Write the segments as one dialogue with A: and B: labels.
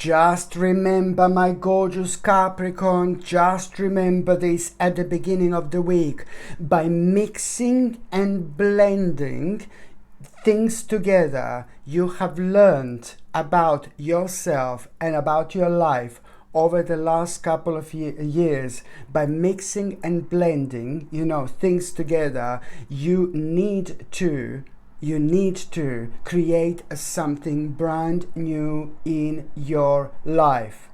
A: Just remember, my gorgeous Capricorn, just remember this at the beginning of the week. By mixing and blending things together, you have learned about yourself and about your life over the last couple of years. By mixing and blending, things together, you need to create something brand new in your life.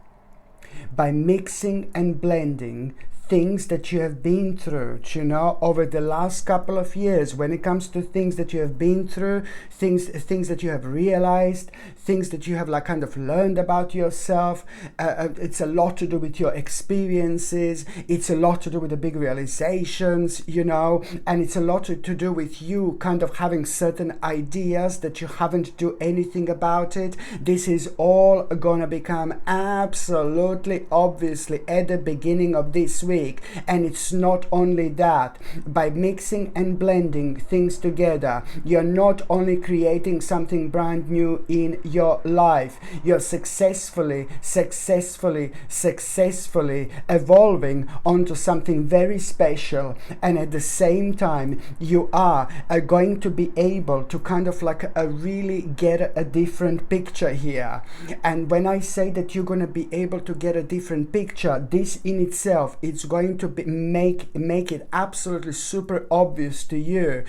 A: By mixing and blending things that you have been through, over the last couple of years, when it comes to things that you have been through, things that you have realized, things that you have kind of learned about yourself. It's a lot to do with your experiences. It's a lot to do with the big realizations, and it's a lot to do with you kind of having certain ideas that you haven't do anything about it. This is all gonna become absolutely obviously at the beginning of this week. And it's not only that. By mixing and blending things together, you're not only creating something brand new in your life, you're successfully evolving onto something very special. And at the same time, you are going to be able to kind of really get a different picture here. And when I say that you're going to be able to get a different picture, this in itself, it's going to make it absolutely super obvious to you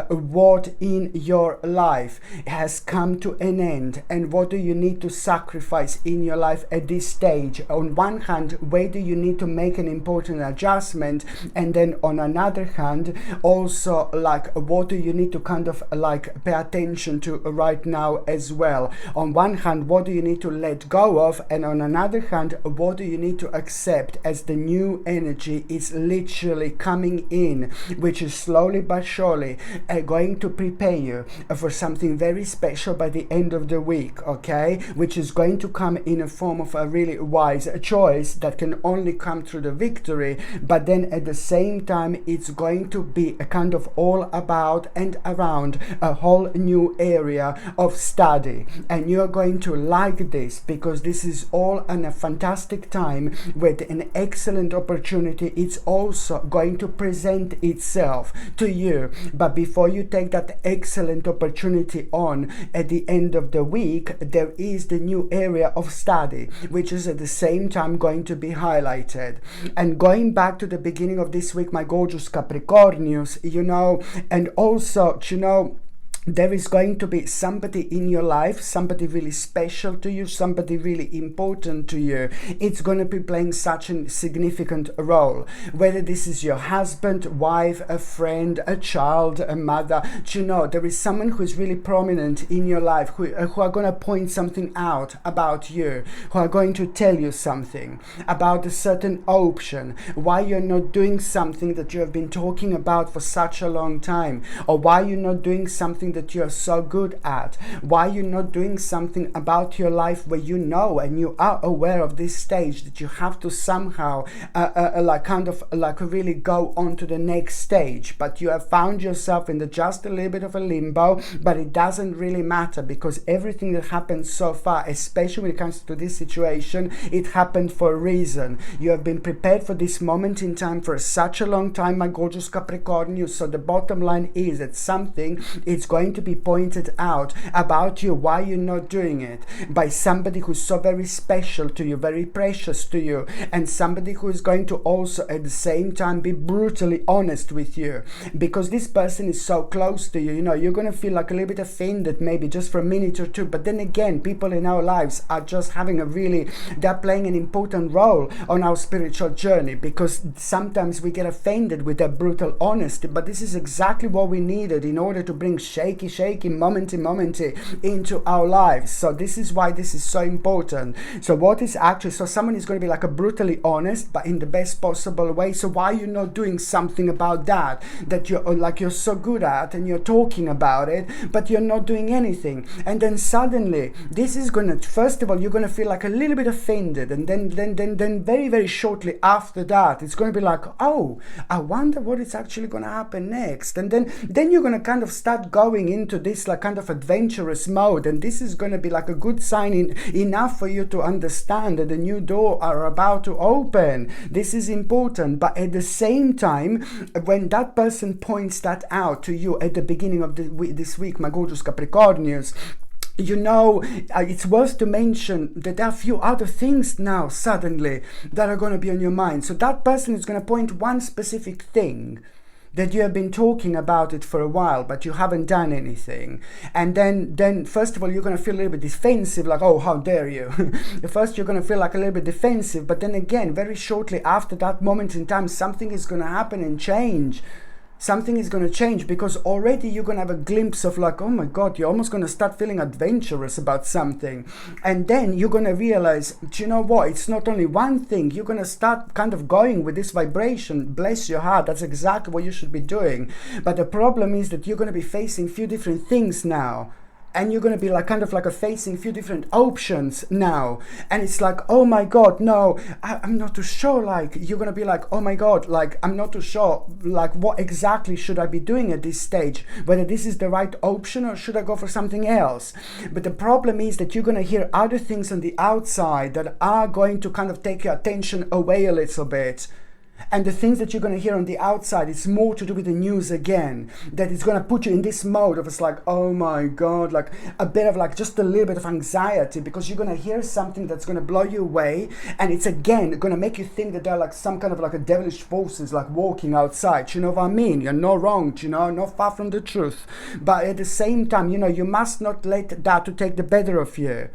A: what in your life has come to an end, and what do you need to sacrifice in your life at this stage. On one hand, where do you need to make an important adjustment, and then on another hand, also what do you need to kind of pay attention to right now as well. On one hand, what do you need to let go of, and on another hand, what do you need to accept as the new energy is literally coming in, which is slowly but surely going to prepare you for something very special by the end of the week, okay? Which is going to come in a form of a really wise choice that can only come through the victory, but then at the same time, it's going to be a kind of all about and around a whole new area of study. And you're going to like this, because this is all in a fantastic time with an excellent opportunity. It's also going to present itself to you. But before you take that excellent opportunity on at the end of the week, there is the new area of study, which is at the same time going to be highlighted. And going back to the beginning of this week, my gorgeous Capricornius, and also, there is going to be somebody in your life, somebody really special to you, somebody really important to you. It's going to be playing such a significant role. Whether this is your husband, wife, a friend, a child, a mother, there is someone who is really prominent in your life, who are going to point something out about you, who are going to tell you something about a certain option, why you're not doing something that you have been talking about for such a long time, or why you're not doing something that you're so good at, why you're not doing something about your life where and you are aware of this stage that you have to somehow really go on to the next stage, but you have found yourself in just a little bit of a limbo. But it doesn't really matter, because everything that happened so far, especially when it comes to this situation, it happened for a reason. You have been prepared for this moment in time for such a long time, my gorgeous Capricorn. So the bottom line is that something is going to be pointed out about you, why you're not doing it, by somebody who's so very special to you, very precious to you, and somebody who is going to also at the same time be brutally honest with you, because this person is so close to you. You're going to feel a little bit offended maybe just for a minute or two, but then again, people in our lives are just having they're playing an important role on our spiritual journey, because sometimes we get offended with their brutal honesty, but this is exactly what we needed in order to bring shaky, momenty into our lives. So this is why this is so important. So someone is going to be brutally honest, but in the best possible way. So why are you not doing something about that you're so good at, and you're talking about it, but you're not doing anything? And then suddenly, this is going to, first of all, you're going to feel a little bit offended, and then very, very shortly after that, it's going to be oh, I wonder what is actually going to happen next. And then you're going to kind of start going going into this like kind of adventurous mode, and this is going to be like a good sign enough for you to understand that the new door are about to open. This is important. But at the same time, when that person points that out to you at the beginning of this week, my gorgeous Capricornians, you know, it's worth to mention that there are a few other things now suddenly that are going to be on your mind. So that person is going to point one specific thing that you have been talking about it for a while, but you haven't done anything. And then first of all, you're going to feel a little bit defensive, like, oh, how dare you? First, you're going to feel like a little bit defensive, but then again, very shortly after that moment in time, something is going to happen and change. Something is going to change, because already you're going to have a glimpse of like, oh my God, you're almost going to start feeling adventurous about something. And then you're going to realize, do you know what? It's not only one thing. You're going to start kind of going with this vibration. Bless your heart. That's exactly what you should be doing. But the problem is that you're going to be facing a few different things now. And you're going to be like kind of like facing a few different options now. And it's like, oh my God, no, I'm not too sure. Like, you're going to be like, oh my God, like, I'm not too sure. Like, what exactly should I be doing at this stage? Whether this is the right option or should I go for something else? But the problem is that you're going to hear other things on the outside that are going to kind of take your attention away a little bit. And the things that you're going to hear on the outside, it's more to do with the news again, that it's going to put you in this mode of it's like, oh my God, like a bit of like just a little bit of anxiety, because you're going to hear something that's going to blow you away, and it's again going to make you think that there are like some kind of like a devilish forces like walking outside. You know what I mean? You're not wrong, you know, not far from the truth. But at the same time, you know, you must not let that to take the better of you.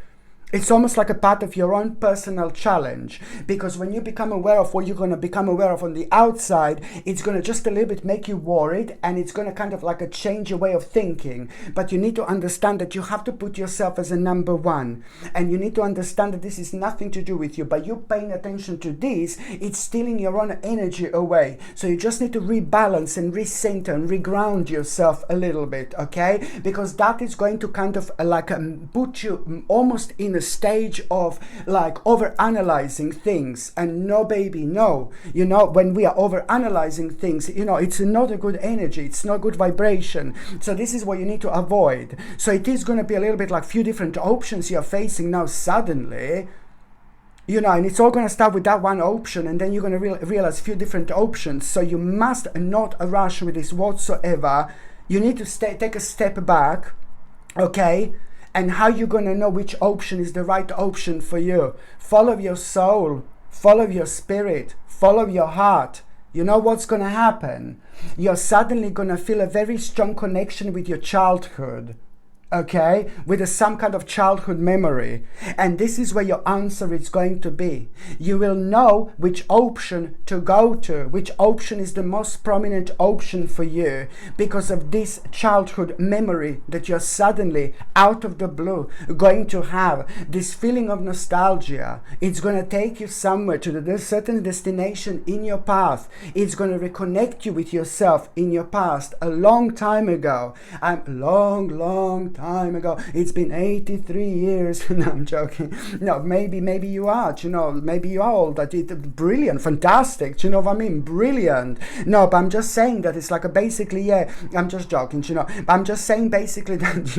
A: It's almost like a part of your own personal challenge, because when you become aware of what you're going to become aware of on the outside, it's going to just a little bit make you worried, and it's going to kind of like a change your way of thinking. But you need to understand that you have to put yourself as a number one, and you need to understand that this is nothing to do with you. By you paying attention to this, it's stealing your own energy away. So you just need to rebalance and recenter and reground yourself a little bit, okay? Because that is going to kind of like put you almost in a stage of like over analyzing things. And no, baby, no, you know, when we are over analyzing things, you know, it's not a good energy, it's not good vibration. So this is what you need to avoid. So it is going to be a little bit like few different options you're facing now suddenly, you know, and it's all going to start with that one option, and then you're going to realize a few different options. So you must not rush with this whatsoever. You need to take a step back, okay? And how you're going to know which option is the right option for you? Follow your soul, follow your spirit, follow your heart. You know what's going to happen? You're suddenly going to feel a very strong connection with your childhood. Okay, with some kind of childhood memory. And this is where your answer is going to be. You will know which option to go to, which option is the most prominent option for you, because of this childhood memory that you're suddenly, out of the blue, going to have. This feeling of nostalgia, it's going to take you somewhere to a certain destination in your path. It's going to reconnect you with yourself in your past, a long time ago. Long time ago. It's been 83 years. No, I'm joking. No, maybe you are, you know, maybe you are old. Brilliant, fantastic, you know what I mean? Brilliant. No, but I'm just saying that it's like a basically, yeah, I'm just joking, you know, but I'm just saying basically that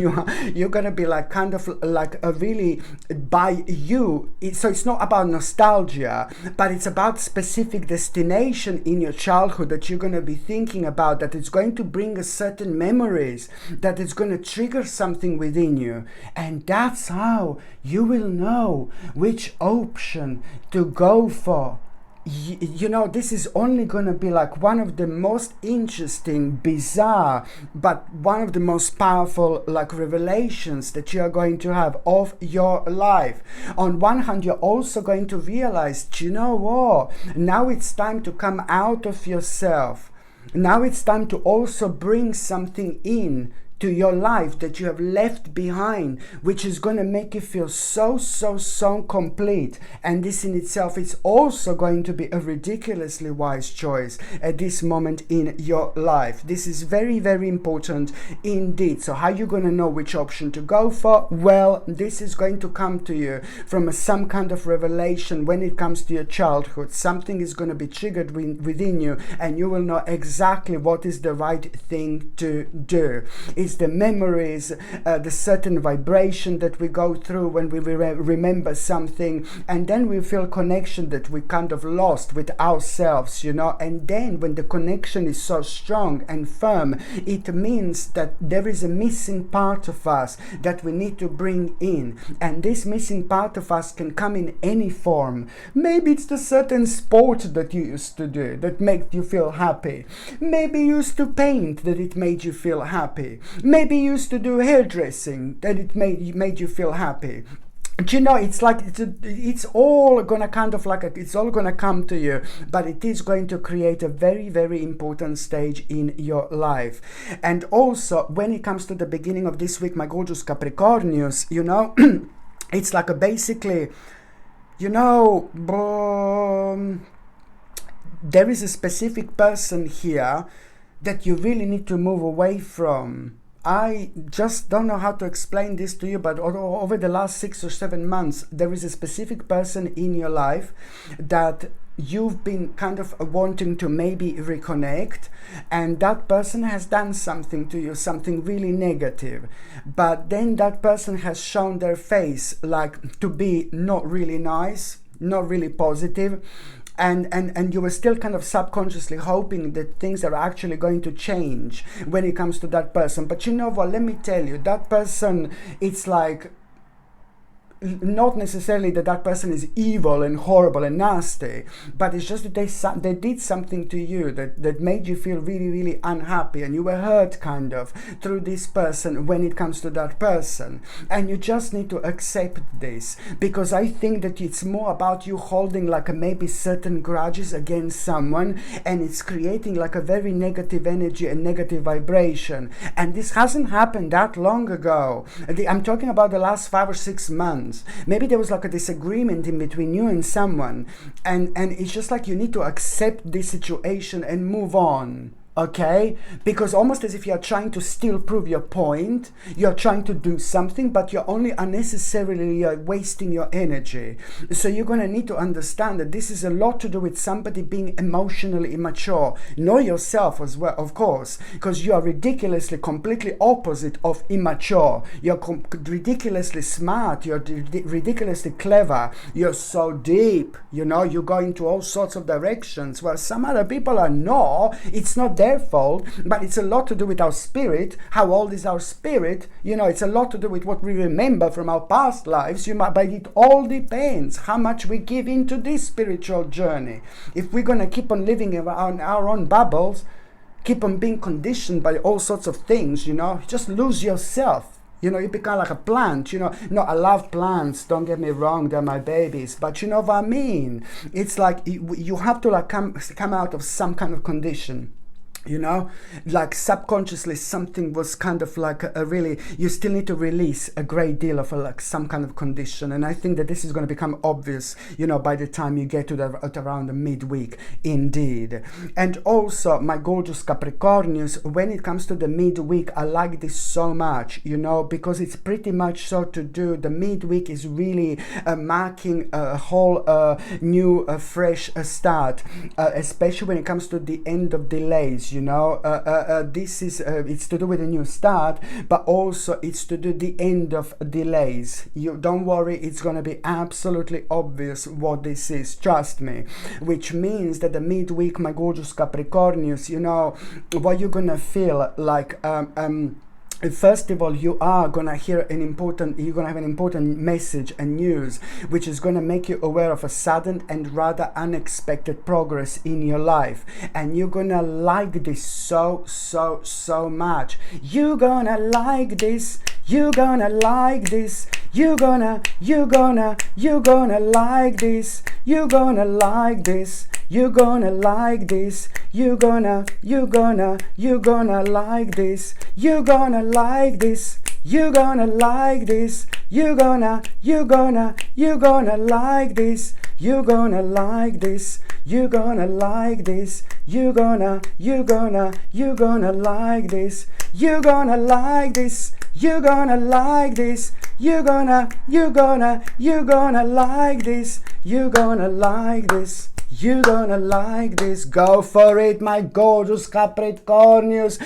A: you're gonna be like kind of like a really by you. So it's not about nostalgia, but it's about specific destination in your childhood that you're gonna be thinking about, that it's going to bring a certain memories, that it's going to trigger something within you. And that's how you will know which option to go for. You know, this is only going to be like one of the most interesting, bizarre, but one of the most powerful like revelations that you are going to have of your life. On one hand, you're also going to realize, you know what, now it's time to come out of yourself. Now it's time to also bring something in to your life that you have left behind, which is going to make you feel so complete. And this in itself is also going to be a ridiculously wise choice at this moment in your life. This is very important indeed. So how are you going to know which option to go for? Well, this is going to come to you from some kind of revelation when it comes to your childhood. Something is going to be triggered within you, and you will know exactly what is the right thing to do. It's is the memories, the certain vibration that we go through when we remember something, and then we feel connection that we kind of lost with ourselves, you know. And then when the connection is so strong and firm, it means that there is a missing part of us that we need to bring in, and this missing part of us can come in any form. Maybe it's the certain sport that you used to do that made you feel happy. Maybe you used to paint, that it made you feel happy. Maybe you used to do hairdressing, that it made you feel happy. Do you know, it's like it's all gonna kind of like it's all gonna come to you, but it is going to create a very, very important stage in your life. And also, when it comes to the beginning of this week, my gorgeous Capricornius, you know, it's like a basically, you know, there is a specific person here that you really need to move away from. I just don't know how to explain this to you, but over the last 6 or 7 months, there is a specific person in your life that you've been kind of wanting to maybe reconnect, and that person has done something to you, something really negative, but then that person has shown their face like to be not really nice, not really positive. And you were still kind of subconsciously hoping that things are actually going to change when it comes to that person. But you know what, let me tell you, that person, it's like, not necessarily that person is evil and horrible and nasty, but it's just that they did something to you that made you feel really, really unhappy, and you were hurt kind of through this person when it comes to that person. And you just need to accept this, because I think that it's more about you holding like maybe certain grudges against someone, and it's creating like a very negative energy and negative vibration. And this hasn't happened that long ago. I'm talking about the last 5 or 6 months. Maybe there was like a disagreement in between you and someone, and it's just like you need to accept this situation and move on. Okay, because almost as if you're trying to still prove your point, you're trying to do something, but you're only unnecessarily wasting your energy. So you're going to need to understand that this is a lot to do with somebody being emotionally immature. Know yourself as well, of course, because you are ridiculously, completely opposite of immature. You're ridiculously smart, you're ridiculously clever, you're so deep, you know, you go into all sorts of directions where some other people are no, it's not their fault, but it's a lot to do with our spirit. How old is our spirit? You know, it's a lot to do with what we remember from our past lives. But it all depends how much we give into this spiritual journey. If we're going to keep on living in our own bubbles, keep on being conditioned by all sorts of things, you know, just lose yourself. You know, you become like a plant, you know. No, I love plants, don't get me wrong, they're my babies. But you know what I mean? It's like you have to like come out of some kind of condition. You know, like subconsciously something was kind of like a really, you still need to release a great deal of like some kind of condition. And I think that this is going to become obvious, you know, by the time you get to around the midweek, indeed. And also, my gorgeous Capricornius, when it comes to the midweek, I like this so much, you know, because it's pretty much so to do, the midweek is really marking a whole new, fresh start, especially when it comes to the end of delays. You know, this is it's to do with a new start, but also it's to do the end of delays. You don't worry, it's going to be absolutely obvious what this is, trust me. Which means that the midweek, my gorgeous Capricornius, you know, what you're gonna feel like first of all, you're gonna have an important message and news, which is gonna make you aware of a sudden and rather unexpected progress in your life, and you're gonna like this so much. You're gonna like this. You're gonna like this. You're gonna like this. You're gonna like this. You're gonna like this. You're gonna like this. You're gonna like this. You're gonna like this. You're gonna like this. You're gonna like this. You're gonna like this. You're gonna like this. You're gonna like this. You're gonna like this. You're gonna like this. You're gonna like this. You're gonna like this. You're gonna like this. Go for it, my gorgeous Capricornius.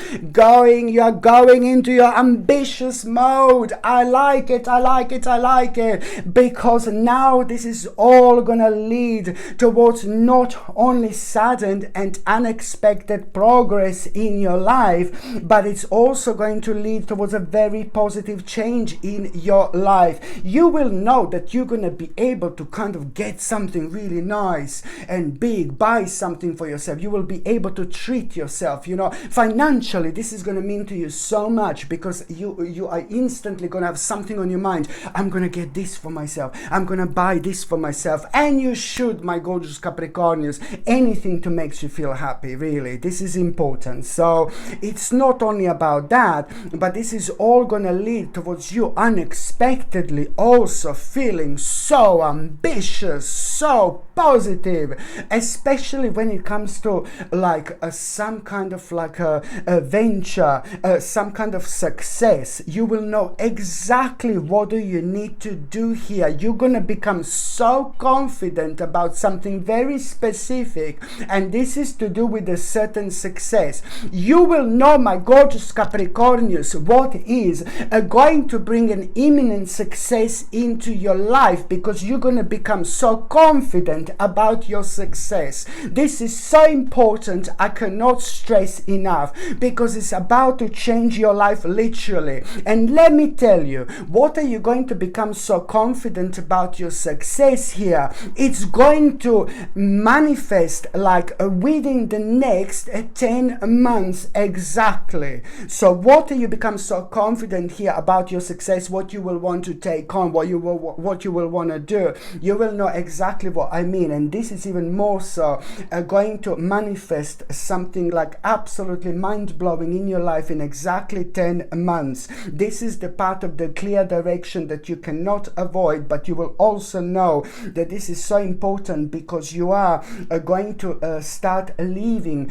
A: You are going into your ambitious mode. I like it, I like it, I like it. Because now this is all gonna lead towards not only sudden and unexpected progress in your life, but it's also going to lead towards a very positive change in your life. You will know that you're gonna be able to kind of get something really nice and big, buy something for yourself. You will be able to treat yourself, you know, financially. This is going to mean to you so much, because you are instantly going to have something on your mind. I'm going to get this for myself. I'm going to buy this for myself. And you should, my gorgeous Capricornius, anything to make you feel happy, really. This is important. So it's not only about that, but this is all going to lead towards you unexpectedly also feeling so ambitious, so positive, especially when it comes to like some kind of like a venture, some kind of success. You will know exactly what do you need to do here. You're gonna become so confident about something very specific, and this is to do with a certain success. You will know, my gorgeous Capricornius, what is going to bring an imminent success into your life, because you're gonna become so confident about your success. This is so important. I cannot stress enough, because it's about to change your life literally. And let me tell you, what are you going to become so confident about your success here? It's going to manifest like within the next 10 months exactly. So what do you become so confident here about your success, what you will want to take on, what you will want to do? You will know exactly what I mean. And this is even more so going to manifest something like absolutely mind-blowing in your life in exactly 10 months. This is the part of the clear direction that you cannot avoid, but you will also know that this is so important, because you are going to start leaving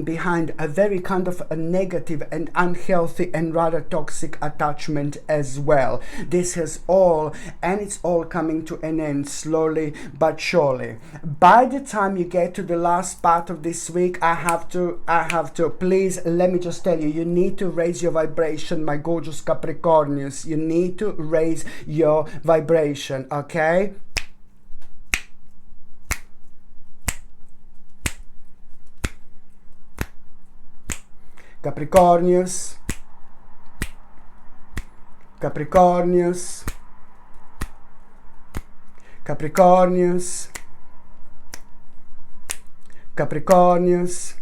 A: behind a very kind of a negative and unhealthy and rather toxic attachment as well. This has all, and it's all coming to an end slowly but surely. By the time you get to the last part of this week, I have to please, let me just tell you, you need to raise your vibration, my gorgeous Capricornius. You need to raise your vibration, okay? Capricornius, Capricornius, Capricornius, Capricornius,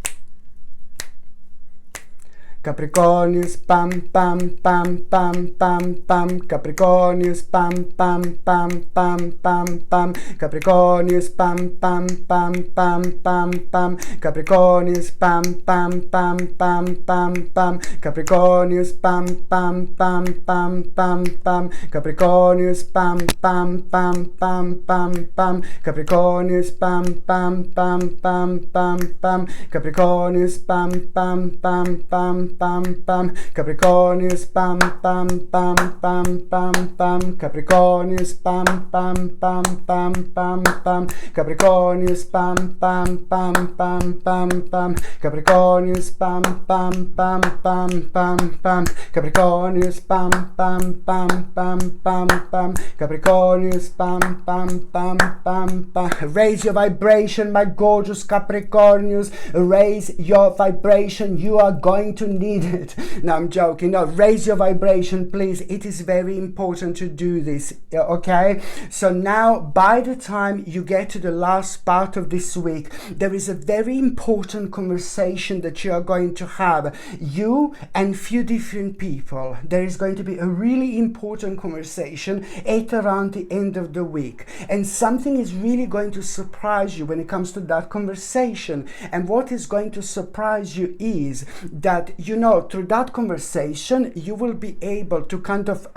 A: Capricornius, pam pam pam pam pam pam, Capricornius, pam pam pam pam pam pam, Capricornius, pam pam pam pam pam pam, Capricornius, pam pam pam pam pam pam, Capricornius, pam pam pam pam pam pam, Capricornius, pam pam pam pam pam pam, Capricornius, pam pam pam pam pam pam, Capricornius, pam pam pam pam pam pam, Capricornius, pam pam pam pam pam pam, Capricornius, pam pam pam pam pam pam, Capricornius, pam pam pam pam pam pam, Capricornius, pam pam pam pam pam pam, Capricornius, pam pam pam pam pam pam, Capricornius, pam pam pam pam pam. Raise your vibration, my gorgeous Capricornius. Raise your vibration. You are going to need it. No, I'm joking. No, raise your vibration, please. It is very important to do this, okay? So now, by the time you get to the last part of this week, there is a very important conversation that you are going to have, you and few different people. There is going to be a really important conversation at around the end of the week, and something is really going to surprise you when it comes to that conversation. And what is going to surprise you is that, you know, through that conversation you will be able to kind of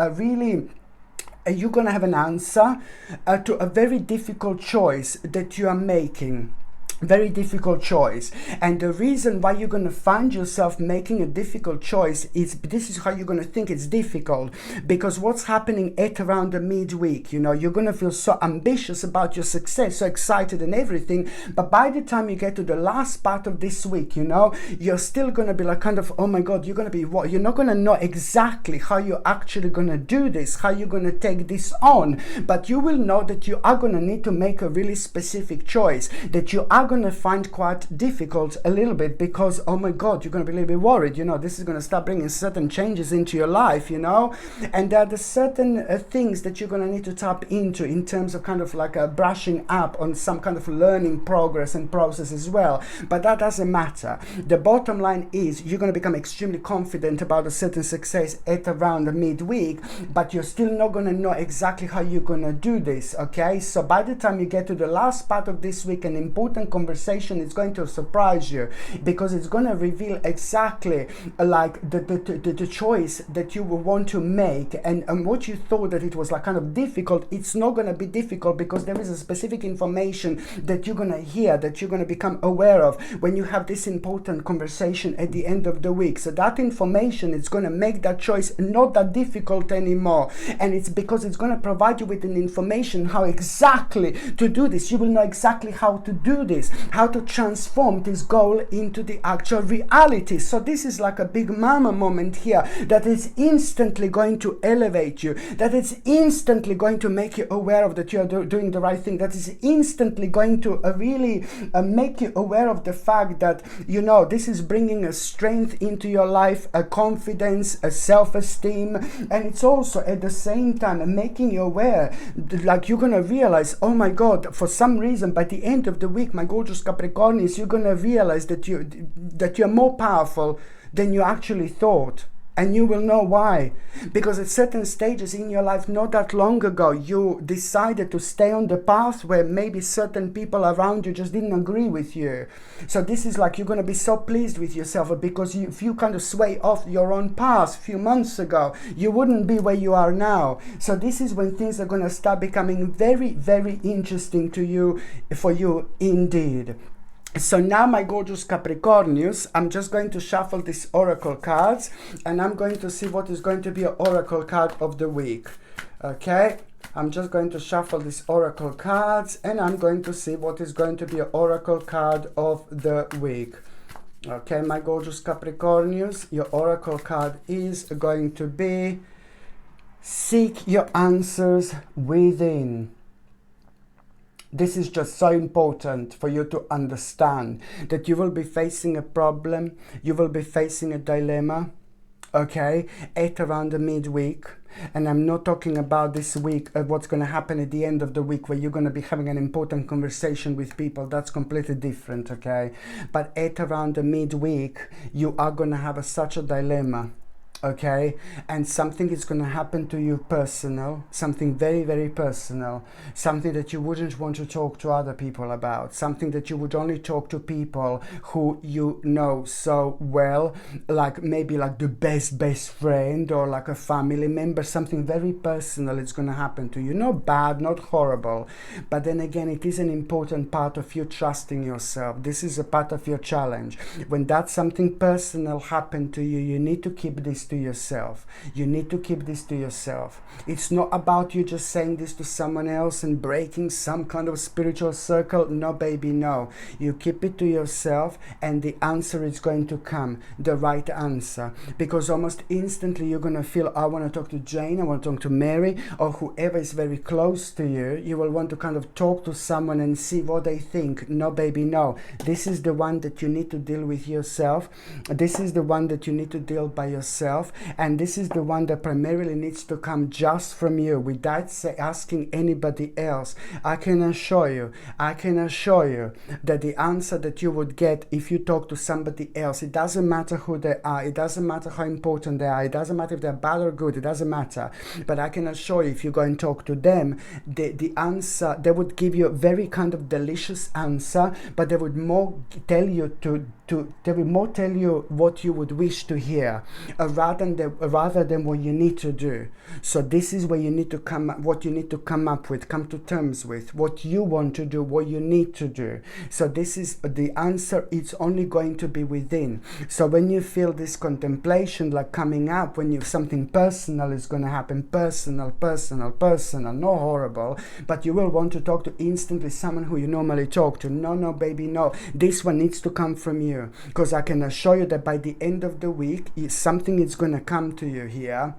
A: you're gonna have an answer to a very difficult choice that you are making. very difficult choice. And the reason why you're going to find yourself making a difficult choice is, this is how you're going to think it's difficult, because what's happening at around the midweek, you know, you're going to feel so ambitious about your success, so excited and everything, but by the time you get to the last part of this week, you know, you're still going to be like kind of, oh my god, you're going to be what, you're not going to know exactly how you're actually going to do this, how you're going to take this on, but you will know that you are going to need to make a really specific choice that you are going to find quite difficult a little bit, because oh my god, you're going to be a little bit worried, you know, this is going to start bringing certain changes into your life, you know, and there are the certain things that you're going to need to tap into in terms of kind of like a brushing up on some kind of learning progress and process as well, but that doesn't matter. The bottom line is you're going to become extremely confident about a certain success at around the midweek, but you're still not going to know exactly how you're going to do this, okay? So by the time you get to the last part of this week, an important conversation is going to surprise you, because it's going to reveal exactly like the choice that you will want to make, and what you thought that it was like kind of difficult, it's not going to be difficult, because there is a specific information that you're going to hear, that you're going to become aware of when you have this important conversation at the end of the week. So that information is going to make that choice not that difficult anymore, and it's because it's going to provide you with an information how exactly to do this. You will know exactly how to do this, how to transform this goal into the actual reality. So this is like a big mama moment here, that is instantly going to elevate you, that is instantly going to make you aware of that you are doing the right thing, that is instantly going to really make you aware of the fact that, you know, this is bringing a strength into your life, a confidence, a self-esteem, and it's also at the same time making you aware, like you're going to realize, oh my god, for some reason by the end of the week, my gorgeous Capricornians, you're going to realize that you're more powerful than you actually thought. And you will know why. Because at certain stages in your life, not that long ago, you decided to stay on the path where maybe certain people around you just didn't agree with you. So this is like, you're going to be so pleased with yourself, because if you kind of sway off your own path a few months ago, you wouldn't be where you are now. So this is when things are going to start becoming very, very interesting to you, for you indeed. So now, my gorgeous Capricornius, I'm just going to shuffle these oracle cards, and I'm going to see what is going to be an oracle card of the week. Okay, I'm just going to shuffle these oracle cards, and I'm going to see what is going to be an oracle card of the week. Okay, my gorgeous Capricornius, your oracle card is going to be seek your answers within. This is just so important for you to understand that you will be facing a problem, you will be facing a dilemma, okay, at around the midweek. And I'm not talking about this week, what's going to happen at the end of the week, where you're going to be having an important conversation with people. That's completely different, okay? But at around the midweek, you are going to have such a dilemma. Okay, and something is going to happen to you personal, something very, very personal, something that you wouldn't want to talk to other people about, something that you would only talk to people who you know so well, like maybe like the best friend, or like a family member. Something very personal is going to happen to you. Not bad, not horrible, but then again, it is an important part of you trusting yourself. This is a part of your challenge. When that something personal happened to you, you need to keep this to yourself. You need to keep this to yourself. It's not about you just saying this to someone else and breaking some kind of spiritual circle. No, baby, no. You keep it to yourself, and the answer is going to come, the right answer. Because almost instantly you're going to feel, I want to talk to Jane, I want to talk to Mary, or whoever is very close to you. You will want to kind of talk to someone and see what they think. No, baby, no. This is the one that you need to deal with yourself. This is the one that you need to deal by yourself. And this is the one that primarily needs to come just from you, without asking anybody else. I can assure you that the answer that you would get if you talk to somebody else, it doesn't matter who they are, it doesn't matter how important they are, it doesn't matter if they're bad or good, it doesn't matter. But I can assure you, if you go and talk to them, the answer, they would give you a very kind of delicious answer, but they would more tell you to they will more tell you what you would wish to hear, rather than what you need to do. So this is where you need to come up with, come to terms with what you want to do, what you need to do. So this is the answer. It's only going to be within. So when you feel this contemplation like coming up, when something personal is going to happen, personal, no horrible, but you will want to talk to instantly someone who you normally talk to. No, baby, no. This one needs to come from you, because I can assure you that by the end of the week, something is going to come to you here.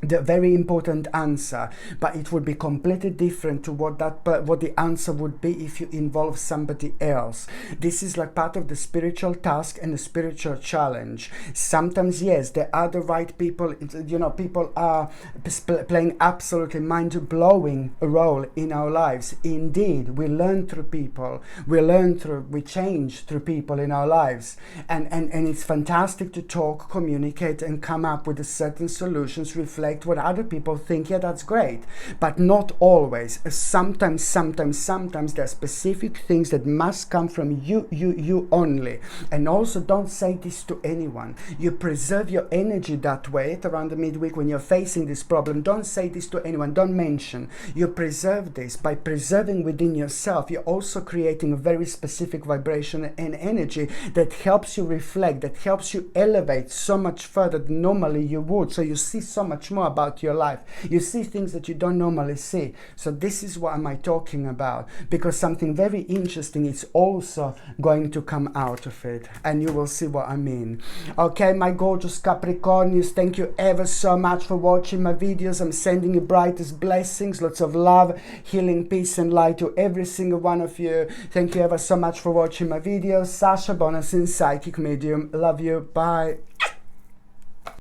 A: The very important answer, but it would be completely different to what the answer would be if you involve somebody else. This is like part of the spiritual task and the spiritual challenge. Sometimes, yes, there are the right people. People are playing absolutely mind-blowing role in our lives. Indeed, we learn through people. We change through people in our lives, and it's fantastic to talk, communicate, and come up with certain solutions. Reflect what other people think. Yeah, that's great, but not always. Sometimes there are specific things that must come from you only. And also, don't say this to anyone. You preserve your energy that way at around the midweek when you're facing this problem. Don't say this to anyone. Don't mention. You preserve this. By preserving within yourself, you're also creating a very specific vibration and energy that helps you reflect, that helps you elevate so much further than normally you would. So you see so much more about your life. You see things that you don't normally see. So this is what am I talking about, because something very interesting is also going to come out of it, and you will see what I mean. Okay, my gorgeous Capricornians, thank you ever so much for watching my videos. I'm sending you brightest blessings, lots of love, healing, peace and light to every single one of you. Thank you ever so much for watching my videos. Sasha Bonasin, Psychic Medium. Love you. Bye.